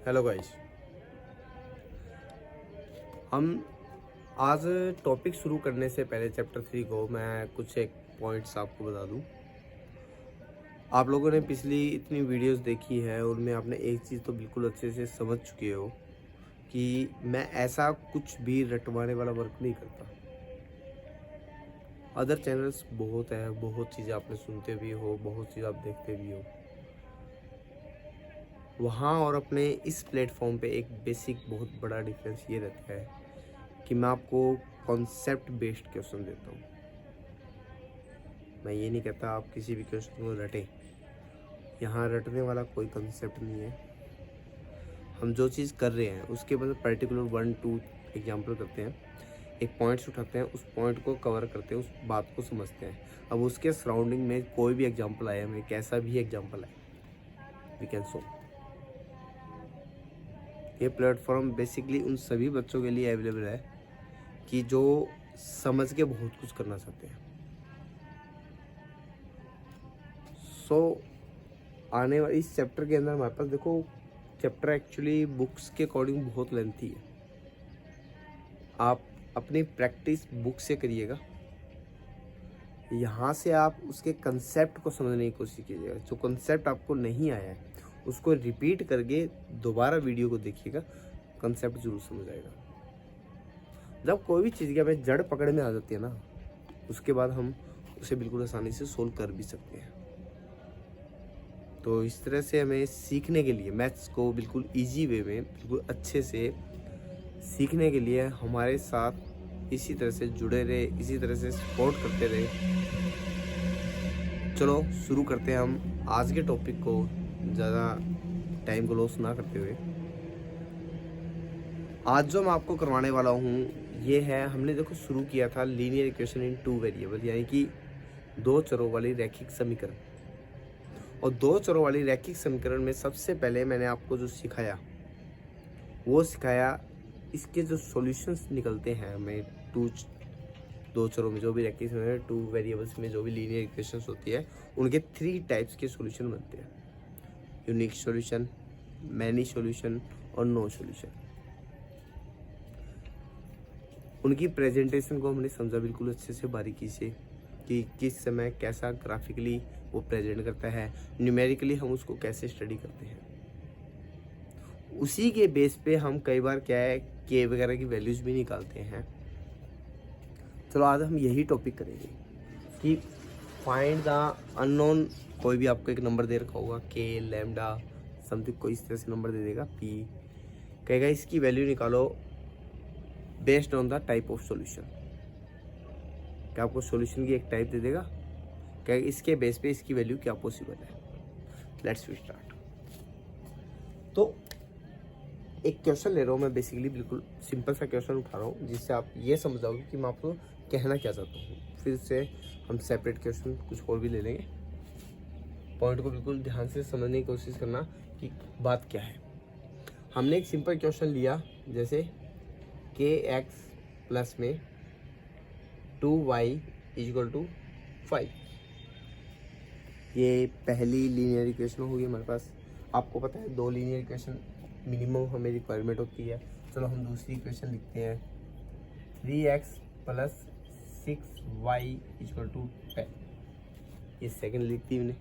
Hello guys, हम आज topic शुरू करने से पहले चैप्टर 3 को मैं कुछ एक पॉइंट्स आपको बता दूं। आप लोगों ने पिछली इतनी वीडियोस देखी है, उनमें आपने एक चीज़ तो बिल्कुल अच्छे से समझ चुके हो कि मैं ऐसा कुछ भी रटवाने वाला वर्क नहीं करता। अदर चैनल्स बहुत है, बहुत चीज़ें आपने सुनते भी हो, बहुत चीज़ आप देखते भी हो। वहाँ और अपने इस प्लेटफॉर्म पे एक बेसिक बहुत बड़ा डिफरेंस ये रहता है कि मैं आपको कॉन्सेप्ट बेस्ड क्वेश्चन देता हूँ। मैं ये नहीं कहता आप किसी भी क्वेश्चन को रटें। यहाँ रटने वाला कोई कॉन्सेप्ट नहीं है। हम जो चीज़ कर रहे हैं उसके बाद पर्टिकुलर 1-2 एग्जांपल करते हैं, एक पॉइंट्स उठाते हैं, उस पॉइंट को कवर करते हैं, उस बात को समझते हैं। अब उसके सराउंडिंग में कोई भी एग्जाम्पल आए, हमें कैसा भी एग्जाम्पल आए, वी कैन सो। ये प्लेटफॉर्म बेसिकली उन सभी बच्चों के लिए अवेलेबल है कि जो समझ के बहुत कुछ करना चाहते हैं। आने वाले इस चैप्टर के अंदर हमारे पास देखो, चैप्टर एक्चुअली बुक्स के अकॉर्डिंग बहुत लेंथी है। आप अपनी प्रैक्टिस बुक से करिएगा, यहाँ से आप उसके कंसेप्ट को समझने की कोशिश कीजिएगा। जो कंसेप्ट आपको नहीं आया है उसको रिपीट करके दोबारा वीडियो को देखिएगा, कंसेप्ट जरूर समझ आएगा। जब कोई भी चीज़ की हमें जड़ पकड़ में आ जाती है ना, उसके बाद हम उसे बिल्कुल आसानी से सोल्व कर भी सकते हैं। तो इस तरह से हमें सीखने के लिए मैथ्स को बिल्कुल इजी वे में, बिल्कुल अच्छे से सीखने के लिए हमारे साथ इसी तरह से जुड़े रहे, इसी तरह से सपोर्ट करते रहे। चलो शुरू करते हैं हम आज के टॉपिक को, ज़्यादा टाइम को लॉस ना करते हुए। आज जो मैं आपको करवाने वाला हूँ ये है, हमने देखो शुरू किया था लीनियर इक्वेशन इन 2 वेरिएबल, यानी कि 2 चरों वाली रैखिक समीकरण। और 2 चरों वाली रैखिक समीकरण में सबसे पहले मैंने आपको जो सिखाया वो सिखाया इसके जो सॉल्यूशंस निकलते हैं हमें 2 चरों में, जो भी रैखिक समीकरण 2 वेरिएबल्स में जो भी लीनियर इक्वेशंस होती है, उनके 3 टाइप्स के सॉल्यूशन बनते हैं: यूनिक सॉल्यूशन, मैनी सॉल्यूशन और नो सॉल्यूशन। उनकी प्रेजेंटेशन को हमने समझा बिल्कुल अच्छे से, बारीकी से, कि किस समय कैसा ग्राफिकली वो प्रेजेंट करता है, न्यूमेरिकली हम उसको कैसे स्टडी करते हैं। उसी के बेस पे हम कई बार क्या है के वगैरह की वैल्यूज भी निकालते हैं। चलो आज हम यही टॉपिक करेंगे कि फाइंड द अननोन। कोई भी आपको एक नंबर दे रखा होगा, के, लैम्डा समथिंग, कोई इस तरह से नंबर दे देगा, पी, कहेगा इसकी वैल्यू निकालो based on the type of solution. क्या आपको सॉल्यूशन की एक टाइप दे देगा, क्या इसके बेस पे इसकी वैल्यू क्या पॉसिबल है। Let's start. तो एक क्वेश्चन ले रहा हूँ मैं, बेसिकली बिल्कुल सिंपल सा क्वेश्चन उठा रहा हूँ जिससे आप ये समझ जाओगे कि मैं आपको कहना क्या चाहता हूँ। फिर से हम सेपरेट क्वेश्चन कुछ और भी ले लेंगे। पॉइंट को बिल्कुल ध्यान से समझने की कोशिश करना कि बात क्या है। हमने एक सिंपल क्वेश्चन लिया, जैसे के एक्स प्लस में 2y इक्वल टू 5। ये पहली लीनियर इक्वेशन होगी हमारे पास। आपको पता है 2 लीनियर इक्वेशन मिनिमम हमें रिक्वायरमेंट होती है। चलो हम दूसरी इक्वेशन लिखते हैं, 3x plus 6y equal to 10। ये सेकेंड लिखती मैंने।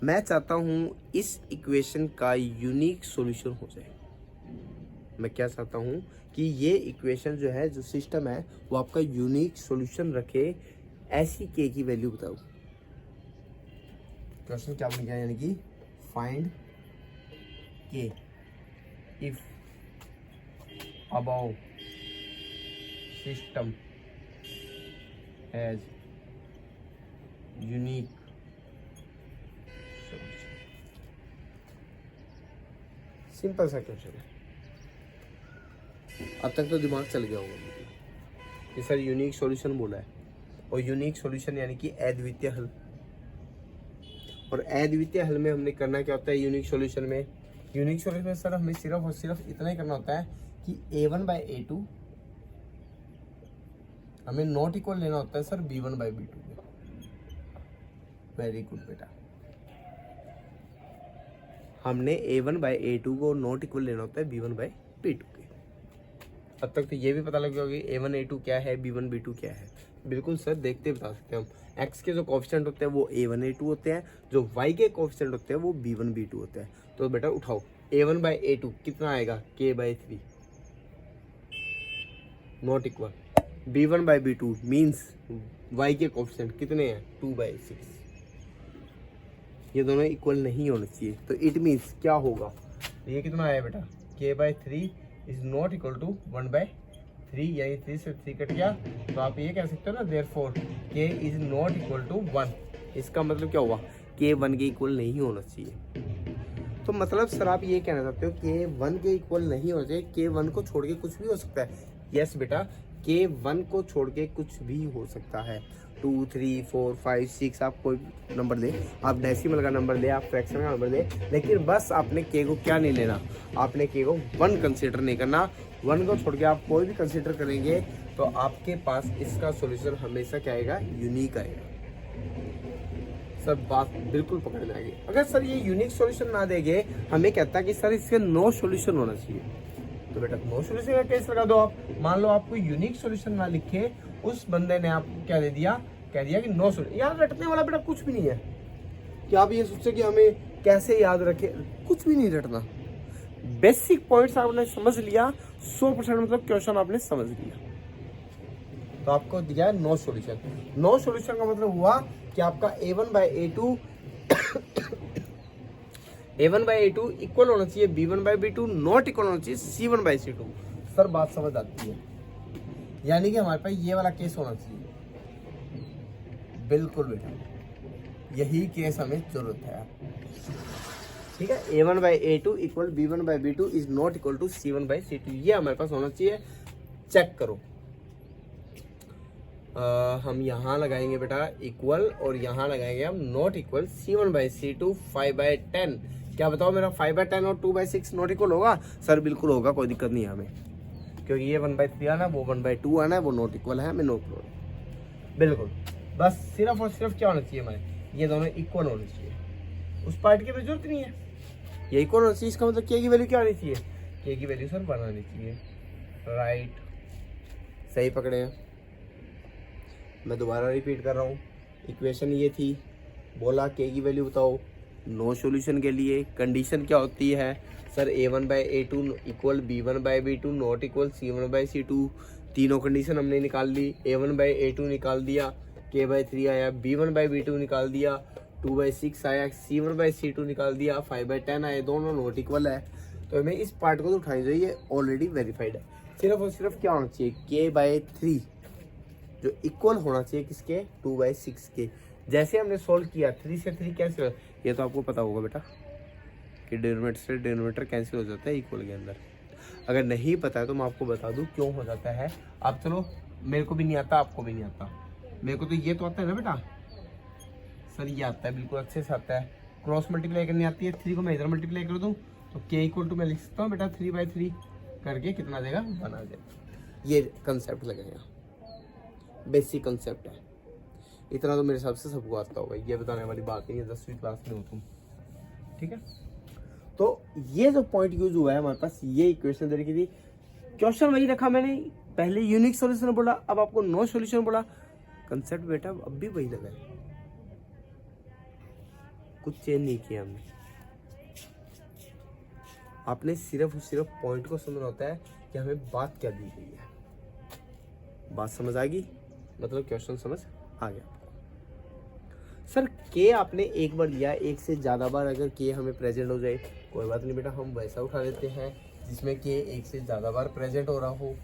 मैं चाहता हूँ इस इक्वेशन का यूनिक सॉल्यूशन हो जाए। मैं क्या चाहता हूँ कि ये इक्वेशन जो है, जो सिस्टम है, वो आपका यूनिक सॉल्यूशन रखे। ऐसी के की वैल्यू बताओ। क्वेश्चन क्या बन गया, यानी कि फाइंड के if above system has unique solution. Simple सा क्वेश्चन है। अब तक तो दिमाग चल गया होगा कि सर यूनिक सॉल्यूशन बोला है, और यूनिक सॉल्यूशन यानी कि अद्वितीय हल। और अद्वितीय हल में हमने करना क्या होता है यूनिक सॉल्यूशन में? यूनिक सॉल्यूशन में सर हमें सिर्फ और सिर्फ इतना ही करना होता है कि a1/a2 हमें नॉट इक्वल लेना होता है सर b1/b2 में। वेरी गुड बेटा। हमने a1/a2 को नॉट इक्वल लेना होता है b1/b2 के। अब तक तो ये भी पता लग गया होगा कि a1a2 क्या है, b1b2 क्या है। बिल्कुल सर, देखते बता सकते हैं हम। x के जो कोफिशिएंट होते हैं वो a1a2 होते हैं, जो y के कोफिशिएंट होते हैं वो b1b2 होते हैं। तो बेटा उठाओ, a1/a2 कितना आएगा, k/3 not equal b1/b2 means y के कोफिशिएंट कितने हैं, 2/6। ये दोनों इक्वल नहीं होने चाहिए, तो इट मीन्स क्या होगा, ये कितना आया बेटा, k/3 is not equal to 1/3, यानी 3 से 3 कट गया, तो आप ये कह सकते हो ना therefore k is not equal to 1। इसका मतलब क्या हुआ, k 1 के इक्वल नहीं होना चाहिए। तो मतलब सर आप ये कहना चाहते हो k 1 के इक्वल नहीं होना चाहिए, k 1 को छोड़ के कुछ भी हो सकता है। यस बेटा, k 1 को छोड़ के कुछ भी हो सकता है। 2, 3, 4, 5, 6 आप कोई नंबर दे, आप डेसिमल का नंबर दे, आप फ्रैक्शन का नंबर दे, लेकिन बस आपने k को क्या नहीं लेना, आपने k को 1 कंसीडर नहीं करना। 1 को छोड़ के आप कोई भी कंसीडर करेंगे तो आपके पास इसका सॉल्यूशन हमेशा क्या आएगा, यूनिक आएगा। सर बात बिल्कुल पकड़ में आएगी। अगर सर ये यूनिक सॉल्यूशन ना देंगे, हमें कहता है कि सर इसके नो सॉल्यूशन होना चाहिए, तो बेटा नो सॉल्यूशन का केस लगा दो आप। मान लो आपको यूनिक सॉल्यूशन ना लिखे, उस बंदे ने आपको क्या दे दिया, कह दिया कि नो सॉल्यूशन। याद रटने वाला बेटा कुछ भी नहीं है कि आप ये सोचे कि हमें कैसे याद रखे, कुछ भी नहीं रटना। बेसिक पॉइंट्स आपने समझ लिया, 100% मतलब क्वेश्चन आपने समझ लिया, तो आपको दिया है नो सॉल्यूशन। नो सॉल्यूशन का मतलब हुआ कि आपका a1/a2 a1/a2 इक्वल होना चाहिए b1/b2, नॉट इक्वल होना चाहिए c1/c2। सर बात समझ आती है, यानी कि हमारे पास ये वाला केस होना चाहिए। बिल्कुल बेटा, यही केस हमें जरूरत है। ठीक है, a1/a2 equal b1/b2 is not equal to c1/c2, ये हमारे पास होना चाहिए। चेक करो, हम यहाँ लगाएंगे बेटा इक्वल, और यहाँ लगाएंगे हम नॉट इक्वल c1/c2 5/10। क्या बताओ, मेरा 5/10 और 2/6 नॉट इक्वल होगा? सर बिल्कुल होगा, कोई दिक्कत नहीं है हमें, क्योंकि ये 1/3 आना है, वो 1/2 आना है, वो नॉट इक्वल है, हमें नॉट इक्वल। बिल्कुल, बस सिर्फ और सिर्फ क्या होना चाहिए हमारे, ये दोनों इक्वल होने चाहिए। उस पार्ट की जरूरत नहीं है, ये इक्वल होना चाहिए। इसका मतलब k की वैल्यू क्या आनी चाहिए, k की वैल्यू सर 1 आनी चाहिए। राइट, सही पकड़े हैं। मैं दोबारा रिपीट कर रहा हूँ, इक्वेशन ये थी, बोला k की वैल्यू बताओ। नो सॉल्यूशन के लिए कंडीशन क्या होती है, sir a1/a2 equal b1/b2 not equal c1/c2। तीनों कंडीशन हमने निकाल ली, a1/a2 निकाल दिया, k/3 आया, b1/b2 निकाल दिया, 2/6 आया, c1/c2 निकाल दिया, 5/10 आया, दोनों नॉट इक्वल है। तो हमें इस पार्ट को तो उठानी चाहिए, ऑलरेडी वेरीफाइड है। सिर्फ और सिर्फ क्या होना चाहिए, k/3 जो इक्वल होना चाहिए किसके, 2/6 के। जैसे हमने सोल्व किया 3 से 3 कैंसिल, ये तो आपको पता होगा बेटा कि डिनोमिनेटर से डिनोमिनेटर कैंसिल हो जाता है इक्वल के अंदर। अगर नहीं पता है तो मैं आपको बता दूं क्यों हो जाता है। आप चलो, मेरे को भी नहीं आता, आपको भी नहीं आता, मेरे को तो ये तो आता है ना बेटा, सर ये आता है, बिल्कुल अच्छे से आता है। क्रॉस मल्टीप्लाई करनी आती है, 3 को मैं इधर मल्टीप्लाई कर दूं तो k इक्वल टू मैं लिख सकता हूँ बेटा 3/3 करके कितना देगा, 1 आ जाएगा। ये कंसेप्ट लगेगा, बेसिक कंसेप्ट है, इतना तो मेरे हिसाब से सबको आता होगा, ये बताने वाली बात नहीं है, 10वीं क्लास में हो तुम। ठीक है, तो ये जो पॉइंट यूज हुआ है हमारे पास, ये इक्वेशन दे रखी थी, क्वेश्चन वही रखा मैंने, पहले यूनिक सॉल्यूशन बोला, अब आपको नो सॉल्यूशन बोला, कंसेप्ट बेटा अब भी वही लगा है, कुछ चेंज नहीं किया हमने। आपने सिर्फ और सिर्फ पॉइंट को समझना होता है कि हमें बात क्या दी गई है। बात समझ आ गई, मतलब क्वेश्चन समझ आ गया। सर के आपने एक बार लिया, एक से ज़्यादा बार अगर के हमें प्रेजेंट हो जाए, कोई बात नहीं बेटा, हम वैसा उठा लेते हैं जिसमें के एक से ज़्यादा बार प्रेजेंट हो रहा हो।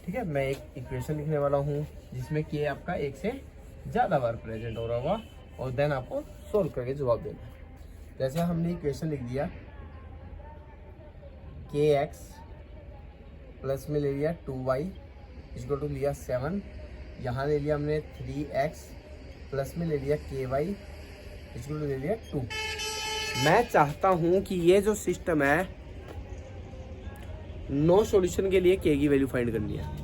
ठीक है, मैं एक इक्वेशन लिखने वाला हूँ जिसमें के आपका एक से ज़्यादा बार प्रेजेंट हो रहा होगा, और देन आपको सोल्व करके जवाब देना है। जैसे हमने इक्वेशन लिख दिया, के एक्स प्लस में ले लिया 2y इसको टू लिया 7, यहाँ ले लिया हमने 3x प्लस में ले लिया ky इसको ले लिया 2। मैं चाहता हूं कि ये जो सिस्टम है, नो सॉल्यूशन के लिए k की वैल्यू फाइंड करनी है।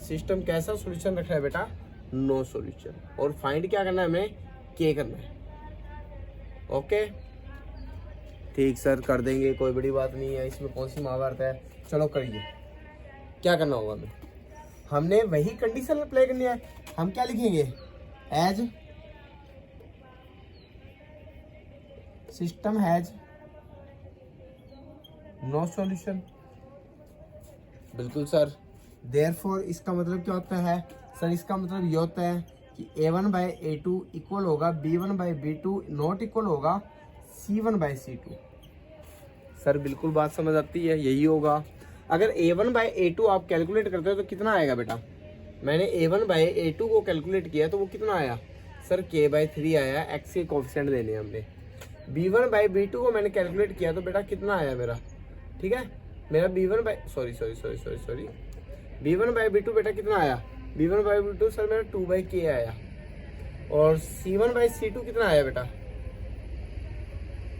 सिस्टम कैसा सॉल्यूशन रख रहा है बेटा, नो सॉल्यूशन। और फाइंड क्या करना है हमें, के करना है। ओके ठीक सर, कर देंगे, कोई बड़ी बात नहीं है, इसमें कौन सी महाभारत है। चलो करिए। क्या करना होगा हमें, हमने वही कंडीशन अप्लाई करनी है। हम क्या लिखेंगे, as system has no solution. बिल्कुल सर। देयरफॉर इसका मतलब क्या होता है सर, इसका मतलब ये होता है कि a1/a2 इक्वल होगा b1/b2 नॉट इक्वल होगा c1/c2। सर बिल्कुल बात समझ आती है, यही होगा। अगर a1/a2 आप कैलकुलेट करते हो तो कितना आएगा बेटा, मैंने a1/a2 को कैलकुलेट किया तो वो कितना आया सर, k/3 आया। x के कोफिशिएंट देने हैं हमने। b1/b2 को मैंने कैलकुलेट किया तो बेटा कितना आया मेरा, ठीक है, मेरा b1/b2 बेटा कितना आया, b1/b2 सर मेरा 2/k आया। और c1/c2 कितना आया बेटा,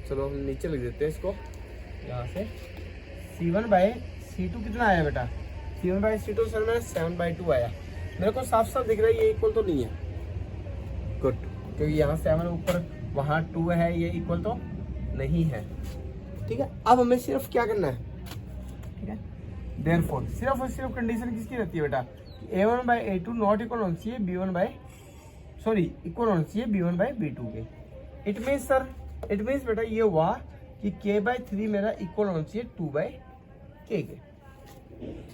चलो हम नीचे लिख देते हैं इसको यहाँ से। c1/c2 कितना आया बेटा, c1/c2 सर मेरा 7/2 आया। मेरे को साफ साफ दिख रहा है ये इक्वल तो नहीं है, गुड, क्योंकि यहाँ 7 ऊपर वहाँ 2 है, ये इक्वल तो नहीं है। ठीक है, अब हमें सिर्फ क्या करना है, ठीक है, देयरफॉर सिर्फ और सिर्फ कंडीशन किसकी रहती है बेटा, a1/a2 नॉट इक्वल होना चाहिए इक्वल होना चाहिए b1/b2 के। It means sir, it means बेटा ये हुआ कि k/3 मेरा इक्वल होना चाहिए 2/k के।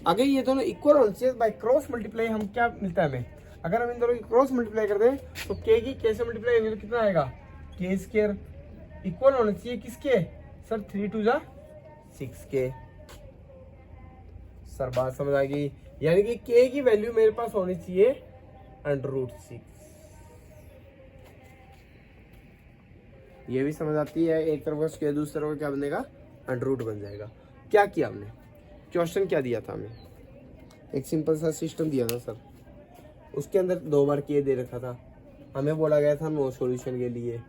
अगर ये दोनों इक्वल होना चाहिए बाय क्रॉस मल्टीप्लाई हम क्या मिलता है हमें, अगर हम इन दोनों की क्रॉस मल्टीप्लाई कर दें तो k की k से मल्टीप्लाई होगी तो कितना आएगा, k² इक्वल होना चाहिए किसके सर, 3 2 6k। सर बात समझ आ गई, यानी कि k की वैल्यू मेरे पास होनी चाहिए √6। ये भी समझ आती है, एक तरफ का स्क्वायर दूसरी तरफ क्या बनेगा, √, बन जाएगा। क्या किया हमने, क्वेश्चन क्या दिया था हमें, एक सिंपल सा सिस्टम दिया था सर, उसके अंदर 2 बार k दे रखा था, हमें बोला गया था नो सॉल्यूशन के लिए।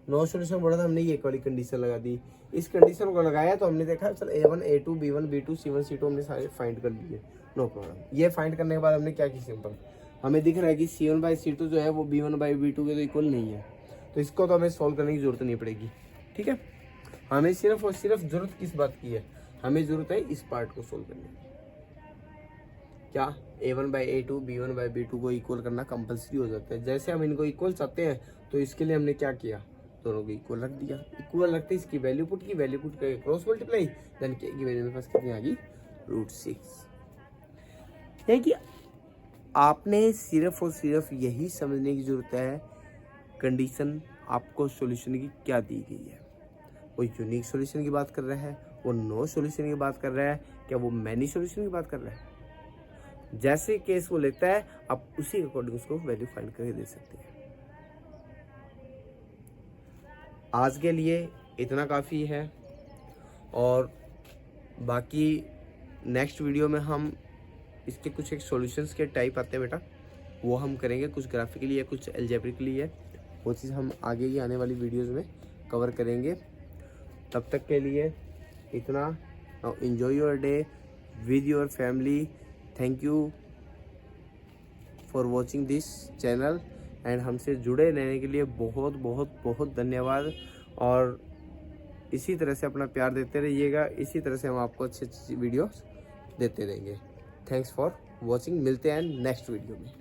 नो सॉल्यूशन बोला था, हमने ये वाली कंडीशन लगा दी। इस कंडीशन को लगाया तो हमने देखा चल a1 a2 b1 b2 c1 c2 हमने सारे फाइंड कर लिए, नो प्रॉब्लम। ये फाइंड करने के बाद हमने क्या किया, सिंपल हमें दिख रहा है कि c1/c2 जो है वो b1/b2 के तो इक्वल नहीं है, तो इसको तो हमें सॉल्व करने की जरूरत नहीं पड़ेगी। ठीक है, हमें सिर्फ और सिर्फ जरूरत किस बात की है, हमें जरूरत है इस पार्ट को सोल्व करने की। क्या a1/a2 b1/b2 को इक्वल करना कंपलसरी हो जाता है। जैसे हम इनको इक्वल चाहते हैं तो इसके लिए हमने क्या किया, दोनों को इक्वल रख दिया। इक्वल रखते इसकी वैल्यू पुट की, वैल्यू पुट करके क्रॉस मल्टीप्लाई, देन k की वैल्यू मेरे पास कितनी आ गई, √6। है कि आपने सिर्फ और सिर्फ यही समझने की जरूरत है कंडीशन आपको सॉल्यूशन की क्या दी गई है। वो यूनिक सॉल्यूशन की बात कर रहा है, वो नो सॉल्यूशन की बात कर रहा है, क्या वो मैनी सॉल्यूशन की बात कर रहा है। जैसे केस वो लेता है आप उसी के अकॉर्डिंग उसको वैल्यू फाइंड करके दे सकते हैं। आज के लिए इतना काफ़ी है, और बाकी नेक्स्ट वीडियो में हम इसके कुछ एक सॉल्यूशंस के टाइप आते हैं बेटा, वो हम करेंगे, कुछ ग्राफिकली है कुछ एल्जेब्रिकली है, वो चीज़ हम आगे की आने वाली वीडियोस में कवर करेंगे। तब तक के लिए इतना, enjoy your day with your family. Thank you for watching this channel and हमसे जुड़े रहने के लिए बहुत बहुत बहुत धन्यवाद। और इसी तरह से अपना प्यार देते रहिएगा, इसी तरह से हम आपको अच्छी अच्छी वीडियो देते रहेंगे। थैंक्स फॉर वॉचिंग, मिलते हैं नेक्स्ट वीडियो में।